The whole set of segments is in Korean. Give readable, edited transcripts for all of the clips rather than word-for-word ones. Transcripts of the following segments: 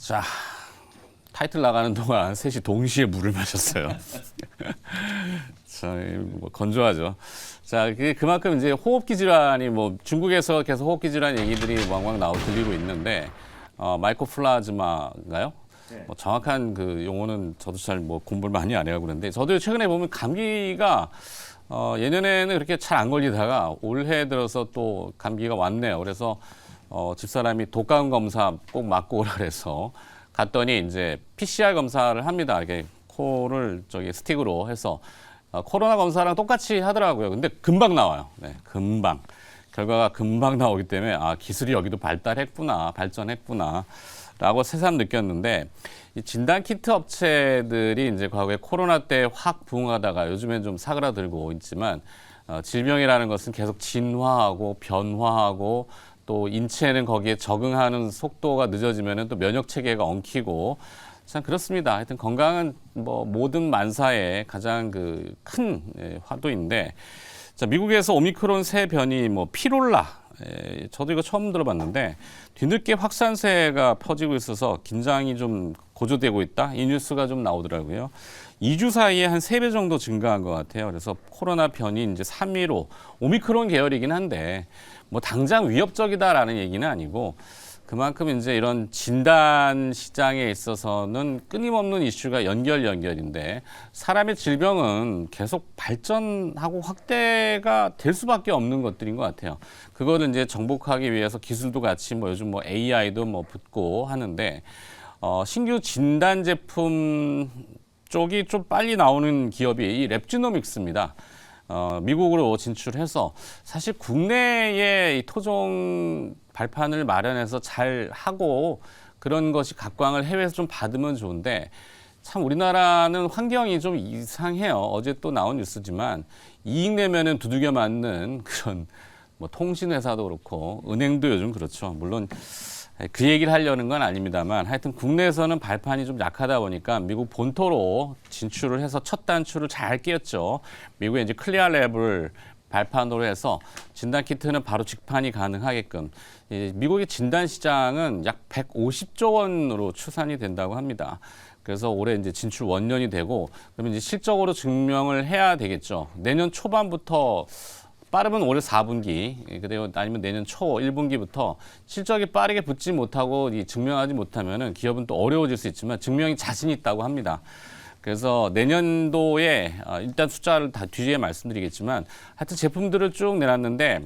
자, 타이틀 나가는 동안 셋이 동시에 물을 마셨어요. 자, 뭐 건조하죠. 자, 그만큼 이제 호흡기 질환이 뭐 중국에서 계속 호흡기 질환 얘기들이 왕왕 들리고 있는데 마이코플라즈마인가요? 네. 뭐 정확한 그 용어는 저도 잘 뭐 공부를 많이 안 해가고 그러는데 저도 최근에 보면 감기가 예년에는 그렇게 잘 안 걸리다가 올해 들어서 또 감기가 왔네요. 그래서 집사람이 독감 검사 꼭 맞고 오라 그래서 갔더니 이제 PCR 검사를 합니다. 이렇게 코를 저기 스틱으로 해서 코로나 검사랑 똑같이 하더라고요. 근데 금방 나와요. 네, 금방. 결과가 금방 나오기 때문에 기술이 여기도 발전했구나 라고 새삼 느꼈는데 이 진단 키트 업체들이 이제 과거에 코로나 때 확 부흥하다가 요즘엔 좀 사그라들고 있지만 질병이라는 것은 계속 진화하고 변화하고 또 인체는 거기에 적응하는 속도가 늦어지면은 또 면역 체계가 엉키고 참 그렇습니다. 하여튼 건강은 뭐 모든 만사의 가장 그 큰 화두인데 자, 미국에서 오미크론 새 변이 뭐 피롤라 저도 이거 처음 들어봤는데 뒤늦게 확산세가 퍼지고 있어서 긴장이 좀 고조되고 있다. 이 뉴스가 좀 나오더라고요. 2주 사이에 한 3배 정도 증가한 것 같아요. 그래서 코로나 변이 이제 3.15 오미크론 계열이긴 한데 뭐 당장 위협적이다라는 얘기는 아니고 그만큼 이제 이런 진단 시장에 있어서는 끊임없는 이슈가 연결인데 사람의 질병은 계속 발전하고 확대가 될 수밖에 없는 것들인 것 같아요. 그거를 이제 정복하기 위해서 기술도 같이 뭐 요즘 뭐 AI도 뭐 붙고 하는데 신규 진단 제품 쪽이 좀 빨리 나오는 기업이 이 랩지노믹스입니다. 미국으로 진출해서 사실 국내에 이 토종 발판을 마련해서 잘 하고 그런 것이 각광을 해외에서 좀 받으면 좋은데 참 우리나라는 환경이 좀 이상해요. 어제 또 나온 뉴스지만 이익 내면은 두들겨 맞는 그런 뭐 통신회사도 그렇고 은행도 요즘 그렇죠. 물론 그 얘기를 하려는 건 아닙니다만 하여튼 국내에서는 발판이 좀 약하다 보니까 미국 본토로 진출을 해서 첫 단추를 잘 끼웠죠. 미국에 이제 클리어 랩을 발판으로 해서 진단 키트는 바로 직판이 가능하게끔 미국의 진단 시장은 약 150조 원으로 추산이 된다고 합니다. 그래서 올해 이제 진출 원년이 되고 그러면 이제 실적으로 증명을 해야 되겠죠. 내년 초반부터 빠르면 올해 4분기, 그리고 아니면 내년 초 1분기부터 실적이 빠르게 붙지 못하고 증명하지 못하면은 기업은 또 어려워질 수 있지만 증명이 자신 있다고 합니다. 그래서 내년도에 일단 숫자를 다 뒤에 말씀드리겠지만 하여튼 제품들을 쭉 내놨는데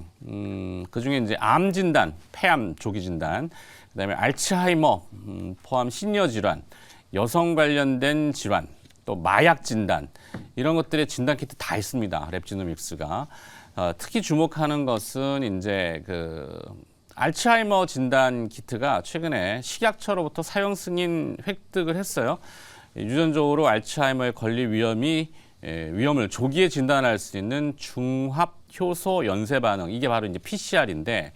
그중에 이제 암 진단, 폐암 조기 진단, 그다음에 알츠하이머 포함 시니어 질환, 여성 관련된 질환, 또 마약 진단 이런 것들의 진단 키트 다 있습니다. 랩지노믹스가. 특히 주목하는 것은 이제 그 알츠하이머 진단 키트가 최근에 식약처로부터 사용 승인 획득을 했어요. 유전적으로 알츠하이머에 걸릴 위험을 조기에 진단할 수 있는 중합 효소 연쇄 반응 이게 바로 이제 PCR인데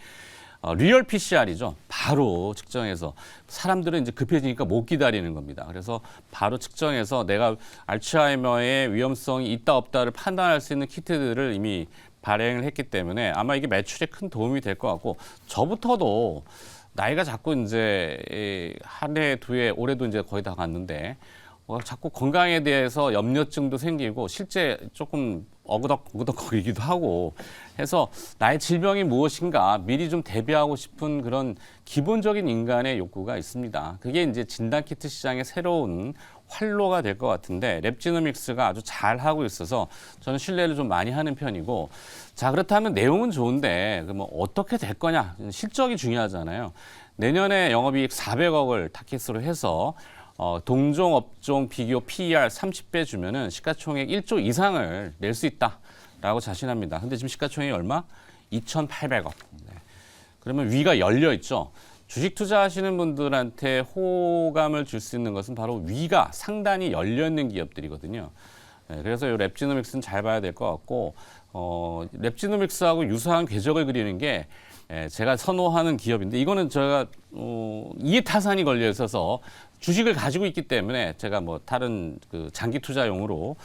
리얼 PCR이죠. 바로 측정해서 사람들은 이제 급해지니까 못 기다리는 겁니다. 그래서 바로 측정해서 내가 알츠하이머의 위험성이 있다 없다를 판단할 수 있는 키트들을 이미 발행을 했기 때문에 아마 이게 매출에 큰 도움이 될 것 같고 저부터도 나이가 자꾸 이제 한 해, 두 해, 올해도 이제 거의 다 갔는데 자꾸 건강에 대해서 염려증도 생기고 실제 조금 어그덕거리기도 하고 해서 나의 질병이 무엇인가 미리 좀 대비하고 싶은 그런 기본적인 인간의 욕구가 있습니다. 그게 이제 진단키트 시장의 새로운 활로가 될 것 같은데 랩지노믹스가 아주 잘 하고 있어서 저는 신뢰를 좀 많이 하는 편이고 자 그렇다면 내용은 좋은데 뭐 어떻게 될 거냐 실적이 중요하잖아요. 내년에 영업이익 400억을 타깃으로 해서 동종 업종 비교 PER 30배 주면은 시가총액 1조 이상을 낼 수 있다라고 자신합니다. 근데 지금 시가총액이 얼마? 2,800억. 네. 그러면 위가 열려 있죠. 주식 투자하시는 분들한테 호감을 줄 수 있는 것은 바로 위가 상단이 열려 있는 기업들이거든요. 네, 그래서 이 랩지노믹스는 잘 봐야 될 것 같고 랩지노믹스하고 유사한 궤적을 그리는 게 제가 선호하는 기업인데 이거는 제가 이해타산이 걸려 있어서 주식을 가지고 있기 때문에 제가 뭐 다른 그 장기 투자용으로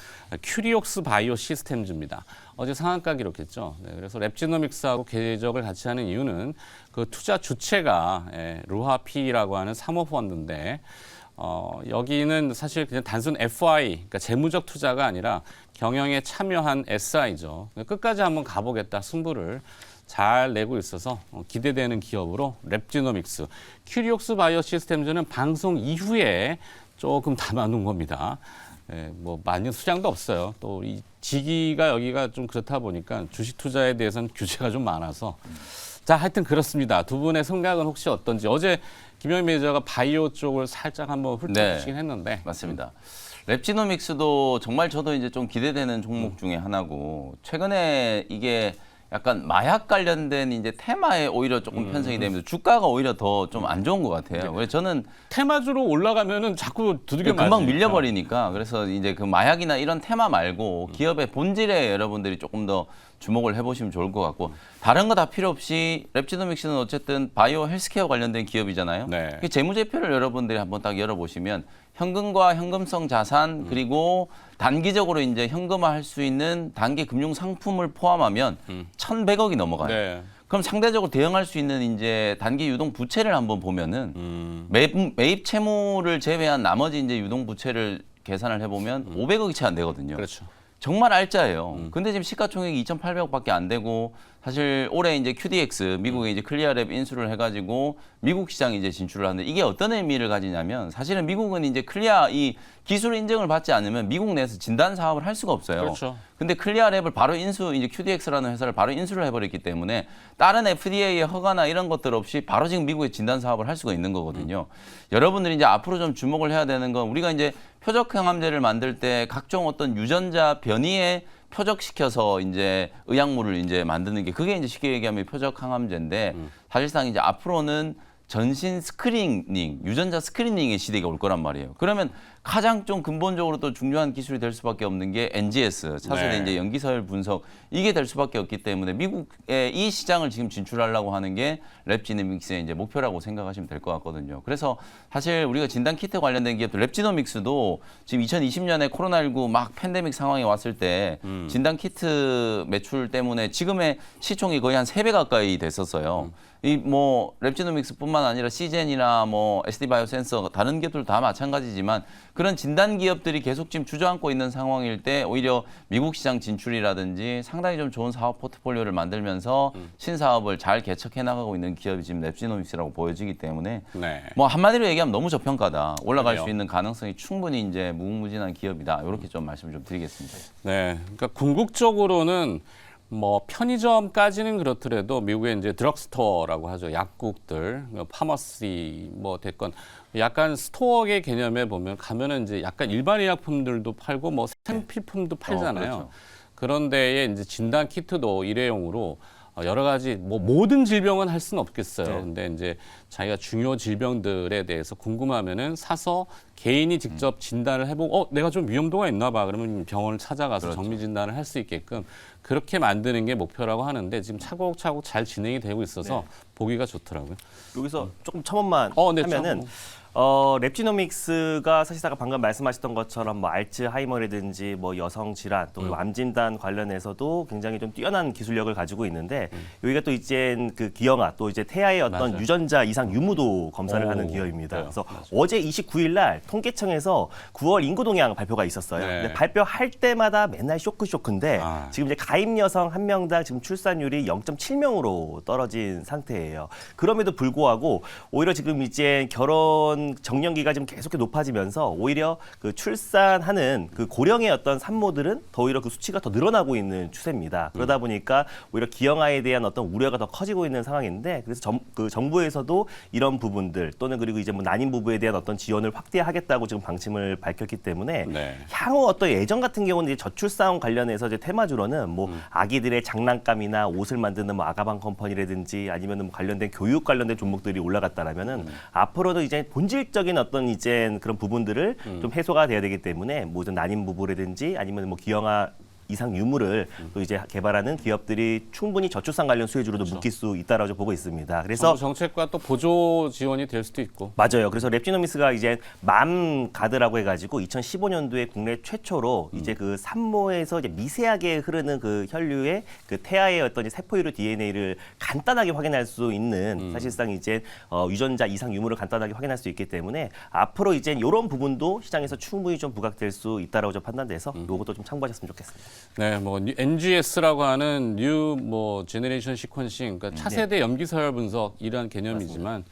큐리옥스 바이오 시스템즈입니다. 어제 상한가 기록했죠. 네, 그래서 랩지노믹스하고 궤적을 같이 하는 이유는 그 투자 주체가 루하피라고 하는 사모펀드인데 여기는 사실 그냥 단순 FI, 그러니까 재무적 투자가 아니라 경영에 참여한 SI죠. 끝까지 한번 가보겠다 승부를 잘 내고 있어서 기대되는 기업으로 랩지노믹스. 큐리옥스 바이오 시스템즈는 방송 이후에 조금 담아놓은 겁니다. 뭐 많이 수량도 없어요. 또 이 지기가 여기가 좀 그렇다 보니까 주식 투자에 대해서는 규제가 좀 많아서 자 하여튼 그렇습니다. 두 분의 생각은 혹시 어떤지 어제 김영희 매니저가 바이오 쪽을 살짝 한번 훑어주시긴 했는데 맞습니다. 랩지노믹스도 정말 저도 이제 좀 기대되는 종목 중에 하나고 최근에 이게 약간 마약 관련된 이제 테마에 오히려 조금 편성이 되면서 주가가 오히려 더 좀 안 좋은 것 같아요. 그래서 저는 테마주로 올라가면은 자꾸 두들겨 금방 맞으니까. 밀려버리니까 그래서 이제 그 마약이나 이런 테마 말고 기업의 본질에 여러분들이 조금 더 주목을 해보시면 좋을 것 같고 다른 거 다 필요 없이 랩지노믹스는 어쨌든 바이오 헬스케어 관련된 기업이잖아요. 네. 그 재무제표를 여러분들이 한번 딱 열어보시면 현금과 현금성 자산 그리고 단기적으로 이제 현금화할 수 있는 단기 금융 상품을 포함하면 1,100억이 넘어가요. 네. 그럼 상대적으로 대응할 수 있는 이제 단기 유동 부채를 한번 보면은 매입 채무를 제외한 나머지 이제 유동 부채를 계산을 해보면 500억이 채 안 되거든요. 그렇죠. 정말 알짜예요. 근데 지금 시가총액이 2,800억밖에 안 되고 사실 올해 이제 QDX 미국에 이제 클리어랩 인수를 해가지고 미국 시장에 이제 진출을 하는데 이게 어떤 의미를 가지냐면 사실은 미국은 이제 클리어 이 기술 인증을 받지 않으면 미국 내에서 진단 사업을 할 수가 없어요. 그렇죠. 근데 클리어랩을 바로 인수 이제 QDX라는 회사를 바로 인수를 해버렸기 때문에 다른 FDA의 허가나 이런 것들 없이 바로 지금 미국에 진단 사업을 할 수가 있는 거거든요. 여러분들이 이제 앞으로 좀 주목을 해야 되는 건 우리가 이제 표적 항암제를 만들 때 각종 어떤 유전자 변이에 표적시켜서 이제 의약물을 이제 만드는 게 그게 이제 쉽게 얘기하면 표적 항암제인데 사실상 이제 앞으로는 전신 스크리닝, 유전자 스크리닝의 시대가 올 거란 말이에요. 그러면 가장 좀 근본적으로 또 중요한 기술이 될 수밖에 없는 게 NGS, 차세대 네. 이제 연기서열 분석 이게 될 수밖에 없기 때문에 미국의 이 시장을 지금 진출하려고 하는 게 랩지노믹스의 이제 목표라고 생각하시면 될 것 같거든요. 그래서 사실 우리가 진단 키트 관련된 기업들 랩지노믹스도 지금 2020년에 코로나19 막 팬데믹 상황이 왔을 때 진단 키트 매출 때문에 지금의 시총이 거의 한 3배 가까이 됐었어요. 이 뭐 랩지노믹스뿐만 아니라 시젠이나 뭐 SD바이오센서 다른 기업들 다 마찬가지지만 그런 진단 기업들이 계속 지금 주저앉고 있는 상황일 때 오히려 미국 시장 진출이라든지 상당히 좀 좋은 사업 포트폴리오를 만들면서 신사업을 잘 개척해 나가고 있는 기업이 지금 랩지노믹스라고 보여지기 때문에 네. 뭐 한마디로 얘기하면 너무 저평가다. 올라갈 그래요. 수 있는 가능성이 충분히 이제 무궁무진한 기업이다. 이렇게 좀 말씀을 좀 드리겠습니다. 네. 그러니까 궁극적으로는 뭐 편의점까지는 그렇더라도 미국에 이제 드럭스토어라고 하죠. 약국들, 파머시 뭐 됐건 약간 스토어의 개념에 보면 가면은 이제 약간 일반 의약품들도 팔고 뭐 생필품도 팔잖아요. 그렇죠. 그런 데에 이제 진단 키트도 일회용으로 여러 가지 뭐 모든 질병은 할 수는 없겠어요. 네. 근데 이제 자기가 중요 질병들에 대해서 궁금하면은 사서 개인이 직접 진단을 해보고 내가 좀 위험도가 있나 봐. 그러면 병원을 찾아가서 그렇죠. 정밀 진단을 할 수 있게끔 그렇게 만드는 게 목표라고 하는데 지금 차곡차곡 잘 진행이 되고 있어서 보기가 좋더라고요. 여기서 조금 첨언만 네, 하면은 랩지노믹스가 사실상 방금 말씀하셨던 것처럼 뭐 알츠하이머라든지 뭐 여성 질환 또 암 진단 관련해서도 굉장히 좀 뛰어난 기술력을 가지고 있는데 여기가 또 이제 그 기형아 또 이제 태아의 어떤 맞아요. 유전자 이상 유무도 검사를 오, 하는 기업입니다. 네, 그래서 맞아요. 어제 29일 날 통계청에서 9월 인구 동향 발표가 있었어요. 네. 근데 발표할 때마다 맨날 쇼크인데 지금 이제 가입 여성 한 명당 지금 출산율이 0.7명으로 떨어진 상태예요. 그럼에도 불구하고 오히려 지금 이제 결혼 정년기가 지금 계속 높아지면서 오히려 그 출산하는 그 고령의 어떤 산모들은 더 오히려 그 수치가 더 늘어나고 있는 추세입니다. 그러다 보니까 오히려 기형아에 대한 어떤 우려가 더 커지고 있는 상황인데 그래서 그 정부에서도 이런 부분들 또는 그리고 이제 뭐 난임 부부에 대한 어떤 지원을 확대하겠다고 지금 방침을 밝혔기 때문에 네. 향후 어떤 예전 같은 경우는 이제 저출산 관련해서 이제 테마주로는 뭐 아기들의 장난감이나 옷을 만드는 뭐 아가방 컴퍼니라든지 아니면 뭐 관련된 교육 관련된 종목들이 올라갔다라면은 앞으로도 이제 본질적인 어떤 이제 그런 부분들을 좀 해소가 돼야 되기 때문에 모든 난임 부부라든지 아니면 뭐 기형아 이상 유무를 또 이제 개발하는 기업들이 충분히 저출산 관련 수혜주로도 묶일 수 있다라고 보고 있습니다. 그래서 정부 정책과 또 보조 지원이 될 수도 있고. 맞아요. 그래서 랩지노믹스가 이제 맘 가드라고 해가지고 2015년도에 국내 최초로 이제 그 산모에서 이제 미세하게 흐르는 그 혈류의 그 태아의 어떤 이제 세포유료 DNA를 간단하게 확인할 수 있는 사실상 이제 유전자 이상 유무를 간단하게 확인할 수 있기 때문에 앞으로 이제 이런 부분도 시장에서 충분히 좀 부각될 수 있다라고 좀 판단돼서 이것도 좀 참고하셨으면 좋겠습니다. 네, 뭐 NGS라고 하는 뉴 뭐 제너레이션 시퀀싱, 그러니까 차세대 염기서열 분석 이러한 개념이지만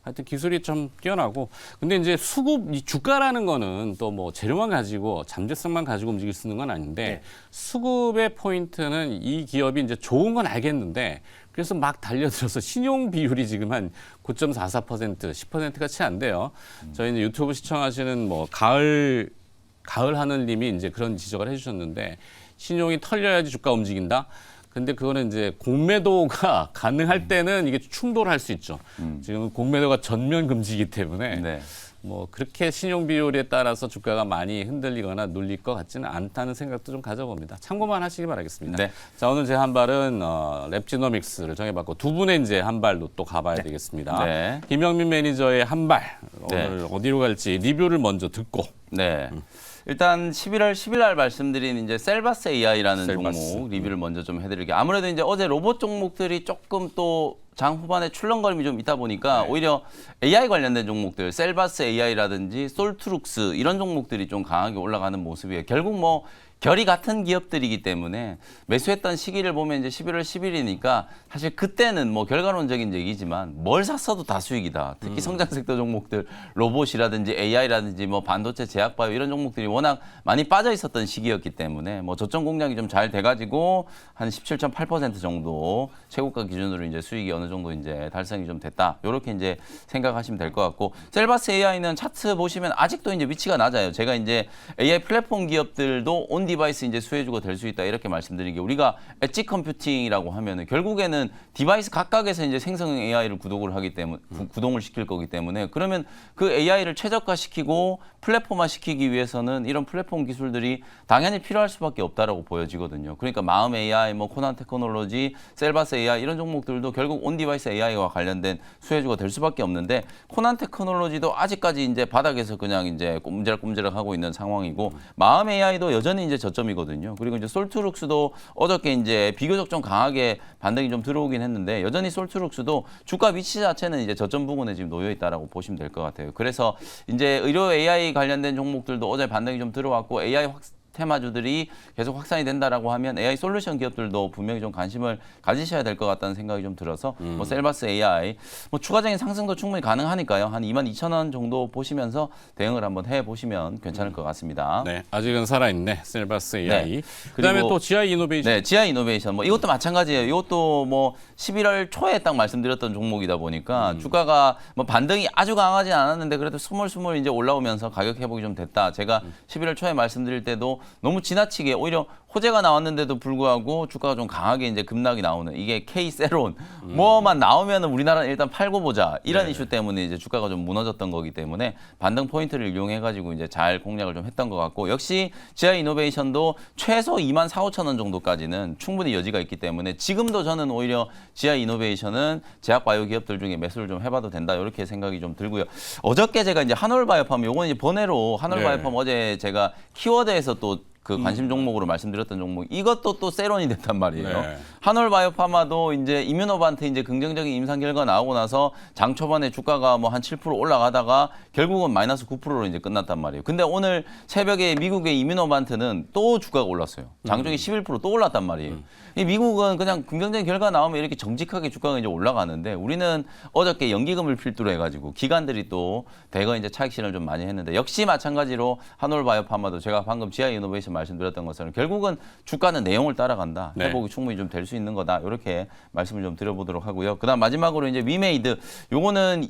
하여튼 기술이 좀 뛰어나고 근데 이제 수급 이 주가라는 거는 또 뭐 재료만 가지고 잠재성만 가지고 움직일 수 있는 건 아닌데 네. 수급의 포인트는 이 기업이 이제 좋은 건 알겠는데 그래서 막 달려들어서 신용 비율이 지금 한 9.44%, 10%가 채 안 돼요. 저희 이제 유튜브 시청하시는 뭐 가을 하늘님이 이제 그런 지적을 해주셨는데 신용이 털려야지 주가 움직인다. 근데 그거는 이제 공매도가 가능할 때는 이게 충돌할 수 있죠. 지금 공매도가 전면 금지이기 때문에 네. 뭐 그렇게 신용 비율에 따라서 주가가 많이 흔들리거나 눌릴 것 같지는 않다는 생각도 좀 가져봅니다. 참고만 하시기 바라겠습니다. 네. 자, 오늘 제 한 발은 랩지노믹스를 정해봤고 두 분의 이제 한 발로 또 가봐야 되겠습니다. 네. 김영민 매니저의 한 발 네. 오늘 어디로 갈지 리뷰를 먼저 듣고. 네. 일단 11월 10일 날 말씀드린 이제 셀바스 AI라는 셀바스. 종목 리뷰를 먼저 좀 해드릴게요. 아무래도 이제 어제 로봇 종목들이 조금 또 장 후반에 출렁거림이 좀 있다 보니까 오히려 AI 관련된 종목들, 셀바스 AI라든지 솔트룩스 이런 종목들이 좀 강하게 올라가는 모습이에요. 결국 뭐 결이 같은 기업들이기 때문에 매수했던 시기를 보면 이제 11월 10일이니까 사실 그때는 뭐 결과론적인 얘기지만 뭘 샀어도 다 수익이다. 특히 성장 섹터 종목들 로봇이라든지 AI라든지 뭐 반도체 제약바이오 이런 종목들이 워낙 많이 빠져 있었던 시기였기 때문에 뭐 저점 공략이 좀 잘 돼가지고 한 17.8% 정도 최고가 기준으로 이제 수익이 어느 정도 이제 달성이 좀 됐다. 이렇게 이제 생각하시면 될 것 같고 셀바스 AI는 차트 보시면 아직도 이제 위치가 낮아요. 제가 이제 AI 플랫폼 기업들도 온 디바이스 이제 수혜주가 될 수 있다 이렇게 말씀드린 게 우리가 엣지 컴퓨팅이라고 하면은 결국에는 디바이스 각각에서 이제 생성형 AI를 구동을 시킬 거기 때문에 그러면 그 AI를 최적화시키고 플랫폼화 시키기 위해서는 이런 플랫폼 기술들이 당연히 필요할 수밖에 없다라고 보여지거든요. 그러니까 마음 AI, 뭐 코난 테크놀로지, 셀바스 AI 이런 종목들도 결국 온 디바이스 AI와 관련된 수혜주가 될 수밖에 없는데 코난 테크놀로지도 아직까지 이제 바닥에서 그냥 이제 꼼지락꼼지락 하고 있는 상황이고 마음 AI도 여전히 이제 저점이거든요. 그리고 이제 솔트룩스도 어저께 이제 비교적 좀 강하게 반등이 좀 들어오긴 했는데 여전히 솔트룩스도 주가 위치 자체는 이제 저점 부근에 지금 놓여 있다라고 보시면 될 것 같아요. 그래서 이제 의료 AI 관련된 종목들도 어제 반등이 좀 들어왔고 AI 테마주들이 계속 확산이 된다라고 하면 AI 솔루션 기업들도 분명히 좀 관심을 가지셔야 될 것 같다는 생각이 좀 들어서 뭐 셀바스 AI 뭐 추가적인 상승도 충분히 가능하니까요. 한 22,000원 정도 보시면서 대응을 한번 해 보시면 괜찮을 것 같습니다. 네, 아직은 살아있네. 셀바스 AI. 네. 그다음에 그리고 또 GI 이노베이션. 네, 지아 이노베이션 뭐 이것도 마찬가지예요. 이것도 뭐 11월 초에 딱 말씀드렸던 종목이다 보니까 주가가 뭐 반등이 아주 강하진 않았는데 그래도 스물스물 이제 올라오면서 가격 회복이 좀 됐다. 제가 11월 초에 말씀드릴 때도 너무 지나치게 오히려 호재가 나왔는데도 불구하고 주가가 좀 강하게 이제 급락이 나오는 이게 K세론 뭐만 나오면은 우리나라는 일단 팔고 보자 이런 이슈 때문에 이제 주가가 좀 무너졌던 거기 때문에 반등 포인트를 이용해 가지고 이제 잘 공략을 좀 했던 것 같고 역시 지아 이노베이션도 최소 24,000~25,000원 정도까지는 충분히 여지가 있기 때문에 지금도 저는 오히려 지아 이노베이션은 제약바이오 기업들 중에 매수를 좀 해봐도 된다 이렇게 생각이 좀 들고요. 어저께 제가 이제 한올바이오팜 요건 이제 번외로 한올바이오팜 어제 제가 키워드에서 또 그 관심 종목으로 말씀드렸던 종목 이것도 또 세론이 됐단 말이에요. 네. 한올바이오파마도 이제 이뮤노반트 이제 긍정적인 임상 결과 나오고 나서 장 초반에 주가가 뭐 한 7% 올라가다가 결국은 마이너스 9%로 이제 끝났단 말이에요. 근데 오늘 새벽에 미국의 이뮤노반트는 또 주가가 올랐어요. 장중에 11% 또 올랐단 말이에요. 이 미국은 그냥 긍정적인 결과 나오면 이렇게 정직하게 주가가 이제 올라가는데 우리는 어저께 연기금을 필두로 해가지고 기관들이 또 대거 이제 차익 실현을 좀 많이 했는데 역시 마찬가지로 한올바이오파마도 제가 방금 지아 이노베이션 말씀드렸던 것처럼 결국은 주가는 내용을 따라간다. 네. 회복이 충분히 좀 될 수 있는 거다. 이렇게 말씀을 좀 드려보도록 하고요. 그다음 마지막으로 이제 위메이드 요거는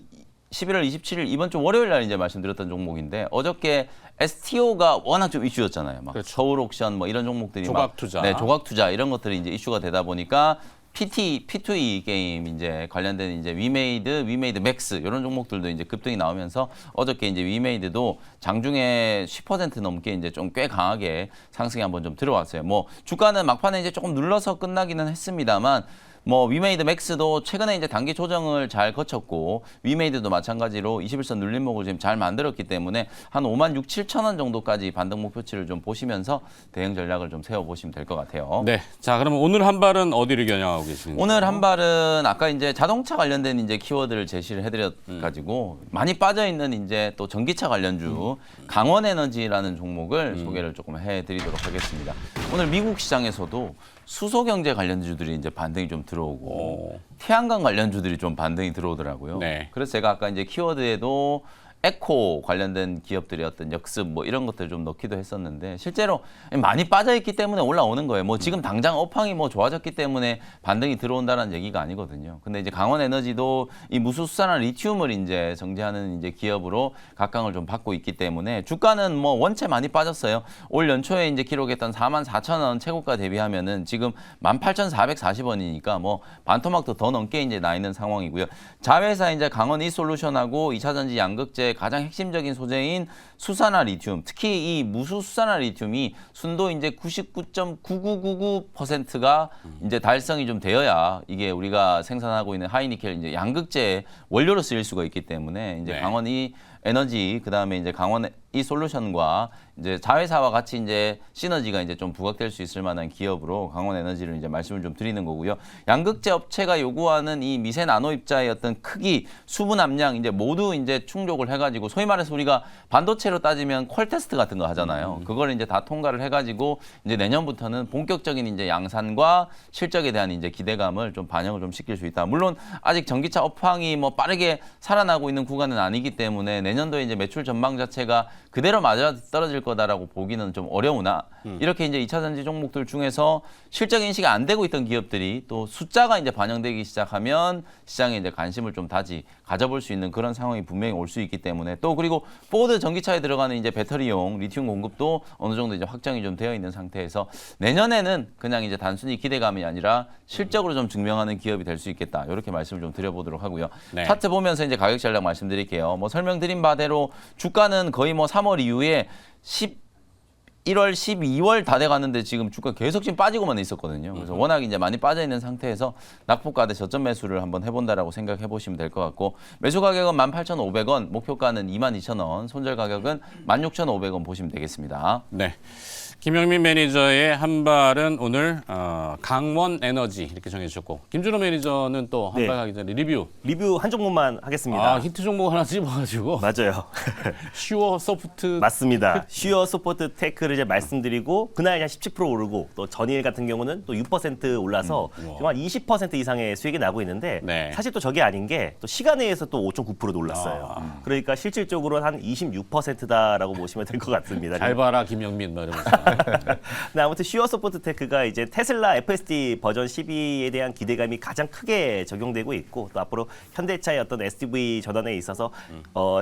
11월 27일 이번 주 월요일 날 이제 말씀드렸던 종목인데 어저께 STO가 워낙 좀 이슈였잖아요. 막 그렇죠. 서울 옥션 뭐 이런 종목들이 조각 투자. 네, 조각 투자 이런 것들이 이제 이슈가 되다 보니까 P2E 게임 이제 관련된 이제 위메이드 맥스 이런 종목들도 이제 급등이 나오면서 어저께 이제 위메이드도 장중에 10% 넘게 이제 좀 꽤 강하게 상승이 한번 좀 들어왔어요. 뭐 주가는 막판에 이제 조금 눌러서 끝나기는 했습니다만 뭐 위메이드 맥스도 최근에 이제 단기 조정을 잘 거쳤고 위메이드도 마찬가지로 21선 눌림목을 지금 잘 만들었기 때문에 한 5만 6, 7천 원 정도까지 반등 목표치를 좀 보시면서 대응 전략을 좀 세워보시면 될 것 같아요. 네. 자, 그러면 오늘 한 발은 어디를 겨냥하고 계시는가요? 오늘 한 발은 아까 이제 자동차 관련된 이제 키워드를 제시를 해드려 가지고 많이 빠져 있는 이제 또 전기차 관련주 강원에너지라는 종목을 소개를 조금 해드리도록 하겠습니다. 오늘 미국 시장에서도 수소 경제 관련주들이 이제 반등이 좀 들어오고 태양광 관련주들이 좀 반등이 들어오더라고요. 네. 그래서 제가 아까 이제 키워드에도 에코 관련된 기업들의 어떤 역습 뭐 이런 것들 좀 넣기도 했었는데 실제로 많이 빠져 있기 때문에 올라오는 거예요. 뭐 지금 당장 업황이 뭐 좋아졌기 때문에 반등이 들어온다는 얘기가 아니거든요. 근데 이제 강원에너지도 이 무수수산화 리튬을 이제 정제하는 이제 기업으로 각광을 좀 받고 있기 때문에 주가는 뭐 원체 많이 빠졌어요. 올 연초에 이제 기록했던 44,000원 최고가 대비하면은 지금 18,440원이니까 뭐 반토막도 더 넘게 이제 나 있는 상황이고요. 자회사 이제 강원 이솔루션하고 2차전지 양극재 가장 핵심적인 소재인 수산화 리튬, 특히 이 무수수산화 리튬이 순도 이제 99.9999%가 이제 달성이 좀 되어야 이게 우리가 생산하고 있는 하이니켈 이제 양극재 원료로 쓰일 수가 있기 때문에 이제 네. 강원 이 에너지 그다음에 이제 강원 이 솔루션과 이제 자회사와 같이 이제 시너지가 이제 좀 부각될 수 있을 만한 기업으로 강원 에너지를 이제 말씀을 좀 드리는 거고요. 양극재 업체가 요구하는 이 미세 나노 입자의 어떤 크기, 수분 함량 이제 모두 이제 충족을 해가지고 소위 말해서 우리가 반도체로 따지면 퀄 테스트 같은 거 하잖아요. 그걸 이제 다 통과를 해가지고 이제 내년부터는 본격적인 이제 양산과 실적에 대한 이제 기대감을 좀 반영을 좀 시킬 수 있다. 물론 아직 전기차 업황이 뭐 빠르게 살아나고 있는 구간은 아니기 때문에 내년도에 이제 매출 전망 자체가 그대로 맞아 떨어질 거다라고 보기는 좀 어려우나 이렇게 이제 2차 전지 종목들 중에서 실적 인식이 안 되고 있던 기업들이 또 숫자가 이제 반영되기 시작하면 시장에 이제 관심을 좀 다시 가져볼 수 있는 그런 상황이 분명히 올 수 있기 때문에 또 그리고 포드 전기차에 들어가는 이제 배터리용 리튬 공급도 어느 정도 이제 확정이 좀 되어 있는 상태에서 내년에는 그냥 이제 단순히 기대감이 아니라 실적으로 좀 증명하는 기업이 될 수 있겠다. 이렇게 말씀을 좀 드려보도록 하고요. 네. 차트 보면서 이제 가격 전략 말씀드릴게요. 뭐 설명드린 바대로 주가는 거의 뭐 3월 이후에 1월, 12월 다 돼가는데 지금 주가 계속 지금 빠지고만 있었거든요. 그래서 워낙 이제 많이 빠져 있는 상태에서 낙폭가 대 저점 매수를 한번 해본다라고 생각해 보시면 될 것 같고 매수 가격은 18,500원, 목표가는 22,000원, 손절 가격은 16,500원 보시면 되겠습니다. 네. 김영민 매니저의 한 발은 오늘 강원 에너지 이렇게 정해주셨고 김준호 매니저는 또 한 네. 발 가기 전에 리뷰. 리뷰 한 종목만 하겠습니다. 히트 종목 하나 집어가지고 맞아요. 슈어 소프트. 맞습니다. 슈어 소프트 테크를 이제 말씀드리고 그날 한 17% 오르고 또 전일 같은 경우는 또 6% 올라서 지금 한 20% 이상의 수익이 나고 있는데 네. 사실 또 저게 아닌 게 또 시간에 의해서 또 5.9% 올랐어요. 그러니까 실질적으로 한 26%다라고 보시면 될 것 같습니다. 잘 봐라 김영민 뭐 이러면서. 근데 아무튼 슈어 소프트 테크가 이제 테슬라 FSD 버전 12에 대한 기대감이 가장 크게 적용되고 있고 또 앞으로 현대차의 어떤 SDV 전환에 있어서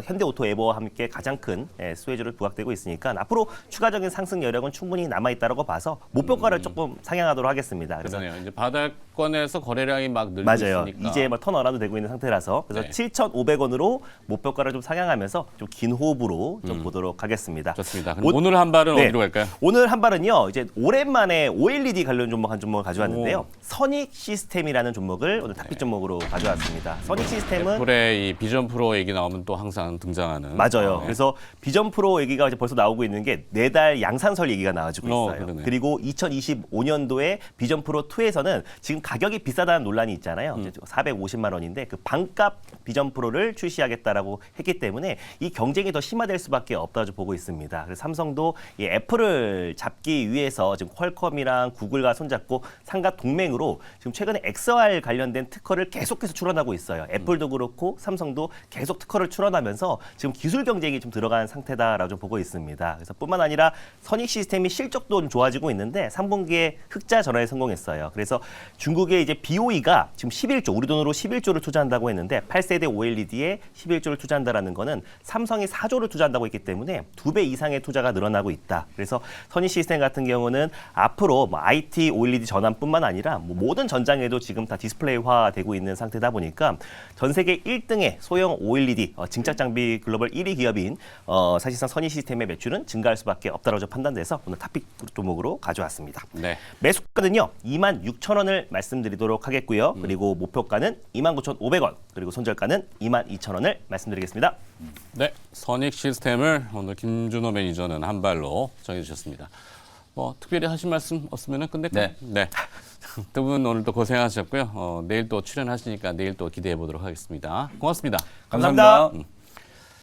현대오토 에버와 함께 가장 큰 수혜주를 부각되고 있으니까 앞으로 추가적인 상승 여력은 충분히 남아 있다라고 봐서 목표가를 조금 상향하도록 하겠습니다. 그래서 그러네요. 이제 바닥권에서 거래량이 막 늘고 맞아요. 있으니까. 이제 막 턴어라운드 되고 있는 상태라서 그래서 네. 7,500원으로 목표가를 좀 상향하면서 좀 긴 호흡으로 좀 보도록 하겠습니다. 좋습니다. 그럼 오늘 한 발은 네. 어디로 갈까요? 오늘 한 발은요. 이제 오랜만에 OLED 관련 종목 한 종목을 가져왔는데요. 선익 시스템이라는 종목을 오늘 탑픽 종목으로 가져왔습니다. 선익 시스템은 애플의 이 비전 프로 얘기 나오면 또 항상 등장하는. 맞아요. 네. 그래서 비전 프로 얘기가 이제 벌써 나오고 있는 게 내달 양산설 얘기가 나와지고 있어요. 그러네. 그리고 2025년도에 비전 프로 2에서는 지금 가격이 비싸다는 논란이 있잖아요. 이제 450만 원인데 그 반값 비전 프로를 출시하겠다라고 했기 때문에 이 경쟁이 더 심화될 수밖에 없다고 보고 있습니다. 그래서 삼성도 이 애플을 잡기 위해서 지금 퀄컴이랑 구글과 손잡고 상가 동맹으로 지금 최근에 XR 관련된 특허를 계속해서 출원하고 있어요. 애플도 그렇고 삼성도 계속 특허를 출원하면서 지금 기술 경쟁이 좀 들어간 상태다라고 좀 보고 있습니다. 그래서 뿐만 아니라 선익 시스템이 실적도 좀 좋아지고 있는데 3분기에 흑자 전환에 성공했어요. 그래서 중국의 이제 BOE가 지금 11조, 우리 돈으로 11조를 투자한다고 했는데 8세대 OLED에 11조를 투자한다라는 거는 삼성이 4조를 투자한다고 했기 때문에 2배 이상의 투자가 늘어나고 있다. 그래서 선익 선희 시스템 같은 경우는 앞으로 뭐 IT OLED 전환뿐만 아니라 뭐 모든 전장에도 지금 다 디스플레이화되고 있는 상태다 보니까 전 세계 1등의 소형 OLED 증착 장비 글로벌 1위 기업인 사실상 선희 시스템의 매출은 증가할 수밖에 없다고 판단돼서 오늘 탑픽 종목으로 가져왔습니다. 네. 매수가는요 26,000원을 말씀드리도록 하겠고요. 그리고 목표가는 29,500원, 그리고 손절가는 22,000원을 말씀드리겠습니다. 네, 선익 시스템을 오늘 김준호 매니저는 한 발로 정해주셨습니다. 뭐 특별히 하신 말씀 없으면 끝낼까요? 네. 두 분 오늘 또 고생하셨고요. 내일 또 출연하시니까 내일 또 기대해 보도록 하겠습니다. 고맙습니다. 감사합니다.